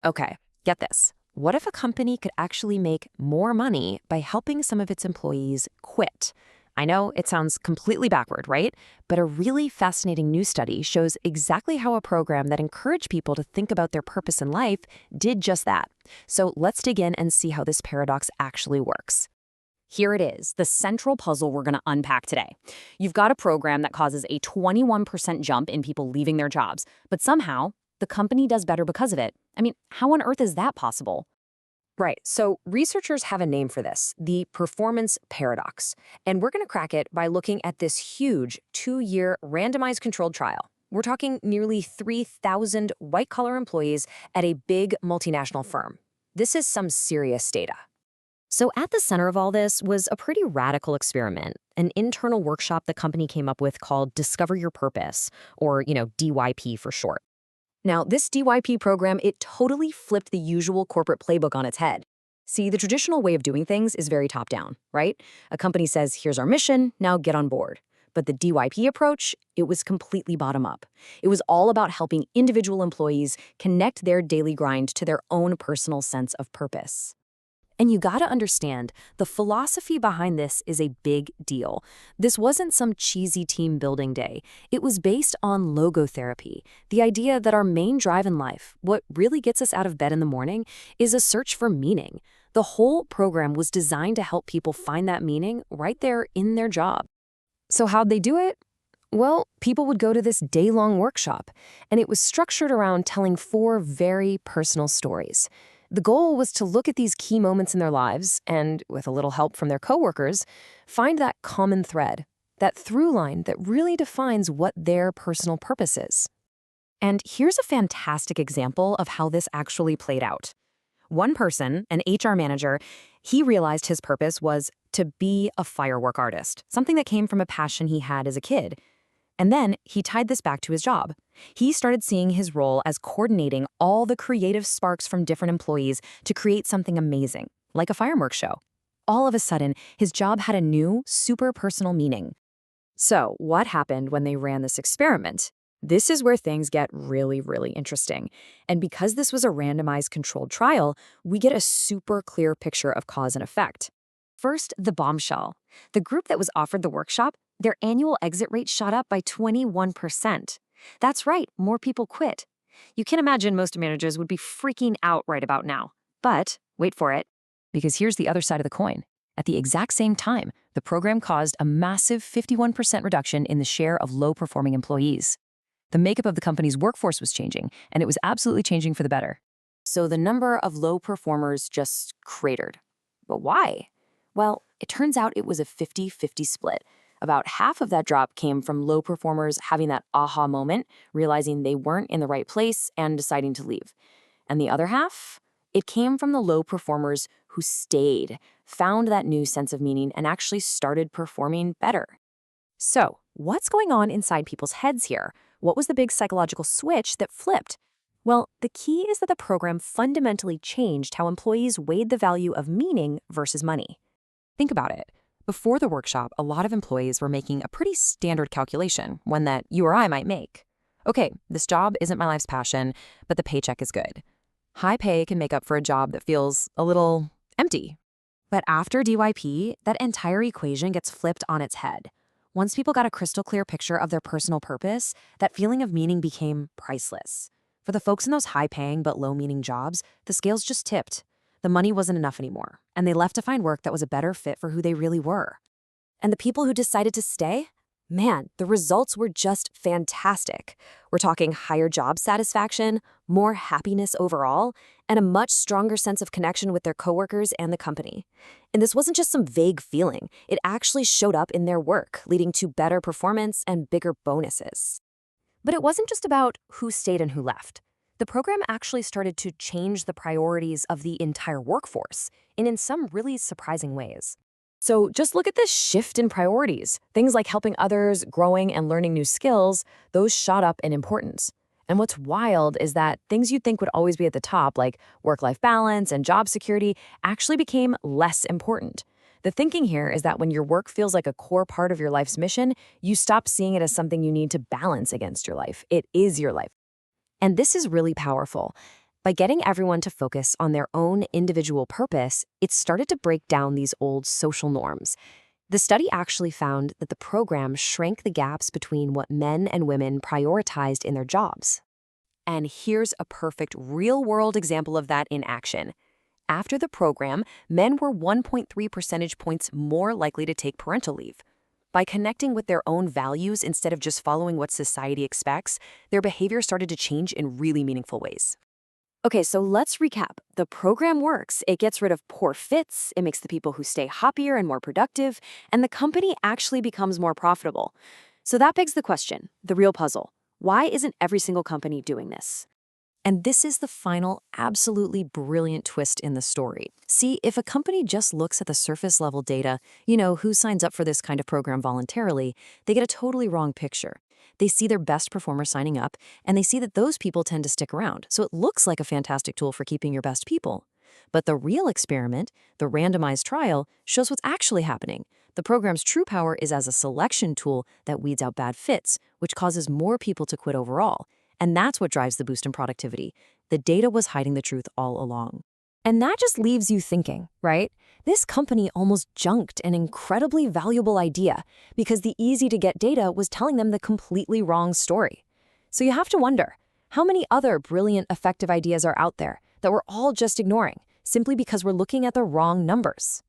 Okay, get this. What if a company could actually make more money by helping some of its employees quit? I know it sounds completely backward, right? But a really fascinating new study shows exactly how a program that encouraged people to think about their purpose in life did just that. So let's dig in and see how this paradox actually works. Here it is, the central puzzle we're going to unpack today. You've got a program that causes a 21% jump in people leaving their jobs, but somehow the company does better because of it. I mean, how on earth is that possible? Right. So researchers have a name for this, the performance paradox. And we're going to crack it by looking at this huge 2-year randomized controlled trial. We're talking nearly 3,000 white-collar employees at a big multinational firm. This is some serious data. So at the center of all this was a pretty radical experiment, an internal workshop the company came up with called Discover Your Purpose, or, DYP for short. Now, this DYP program, it totally flipped the usual corporate playbook on its head. See, the traditional way of doing things is very top-down, right? A company says, here's our mission, now get on board. But the DYP approach, it was completely bottom-up. It was all about helping individual employees connect their daily grind to their own personal sense of purpose. And you gotta understand, the philosophy behind this is a big deal. This wasn't some cheesy team building day. It was based on logotherapy, the idea that our main drive in life, what really gets us out of bed in the morning, is a search for meaning. The whole program was designed to help people find that meaning right there in their job. So how'd they do it? Well, people would go to this day-long workshop, and it was structured around telling 4 very personal stories. The goal was to look at these key moments in their lives and, with a little help from their coworkers, find that common thread, that through line that really defines what their personal purpose is. And here's a fantastic example of how this actually played out. One person, an HR manager, he realized his purpose was to be a firework artist, something that came from a passion he had as a kid. And then he tied this back to his job. He started seeing his role as coordinating all the creative sparks from different employees to create something amazing, like a fireworks show. All of a sudden, his job had a new, super personal meaning. So, what happened when they ran this experiment? This is where things get really, really interesting. And because this was a randomized controlled trial, we get a super clear picture of cause and effect. First, the bombshell. The group that was offered the workshop, their annual exit rate shot up by 21%. That's right, more people quit. You can imagine most managers would be freaking out right about now. But, wait for it, because here's the other side of the coin. At the exact same time, the program caused a massive 51% reduction in the share of low-performing employees. The makeup of the company's workforce was changing, and it was absolutely changing for the better. So the number of low performers just cratered. But why? Well, it turns out it was a 50-50 split. About half of that drop came from low performers having that aha moment, realizing they weren't in the right place and deciding to leave. And the other half? It came from the low performers who stayed, found that new sense of meaning, and actually started performing better. So, what's going on inside people's heads here? What was the big psychological switch that flipped? Well, the key is that the program fundamentally changed how employees weighed the value of meaning versus money. Think about it. Before the workshop, a lot of employees were making a pretty standard calculation, one that you or I might make. Okay, this job isn't my life's passion, but the paycheck is good. High pay can make up for a job that feels a little empty. But after DYP, that entire equation gets flipped on its head. Once people got a crystal clear picture of their personal purpose, that feeling of meaning became priceless. For the folks in those high-paying but low-meaning jobs, the scales just tipped. The money wasn't enough anymore, and they left to find work that was a better fit for who they really were. And the people who decided to stay? Man, the results were just fantastic. We're talking higher job satisfaction, more happiness overall, and a much stronger sense of connection with their coworkers and the company. And this wasn't just some vague feeling. It actually showed up in their work, leading to better performance and bigger bonuses. But it wasn't just about who stayed and who left. The program actually started to change the priorities of the entire workforce, and in some really surprising ways. So just look at this shift in priorities. Things like helping others, growing, and learning new skills, those shot up in importance. And what's wild is that things you'd think would always be at the top, like work-life balance and job security, actually became less important. The thinking here is that when your work feels like a core part of your life's mission, you stop seeing it as something you need to balance against your life. It is your life. And this is really powerful. By getting everyone to focus on their own individual purpose, it started to break down these old social norms. The study actually found that the program shrank the gaps between what men and women prioritized in their jobs. And here's a perfect real-world example of that in action. After the program, men were 1.3 percentage points more likely to take parental leave. By connecting with their own values instead of just following what society expects, their behavior started to change in really meaningful ways. Okay, so let's recap. The program works. It gets rid of poor fits, it makes the people who stay happier and more productive, and the company actually becomes more profitable. So that begs the question, the real puzzle. Why isn't every single company doing this? And this is the final, absolutely brilliant twist in the story. See, if a company just looks at the surface level data, who signs up for this kind of program voluntarily, they get a totally wrong picture. They see their best performers signing up, and they see that those people tend to stick around, so it looks like a fantastic tool for keeping your best people. But the real experiment, the randomized trial, shows what's actually happening. The program's true power is as a selection tool that weeds out bad fits, which causes more people to quit overall. And that's what drives the boost in productivity. The data was hiding the truth all along. And that just leaves you thinking, right? This company almost junked an incredibly valuable idea because the easy-to-get data was telling them the completely wrong story. So you have to wonder, how many other brilliant, effective ideas are out there that we're all just ignoring simply because we're looking at the wrong numbers?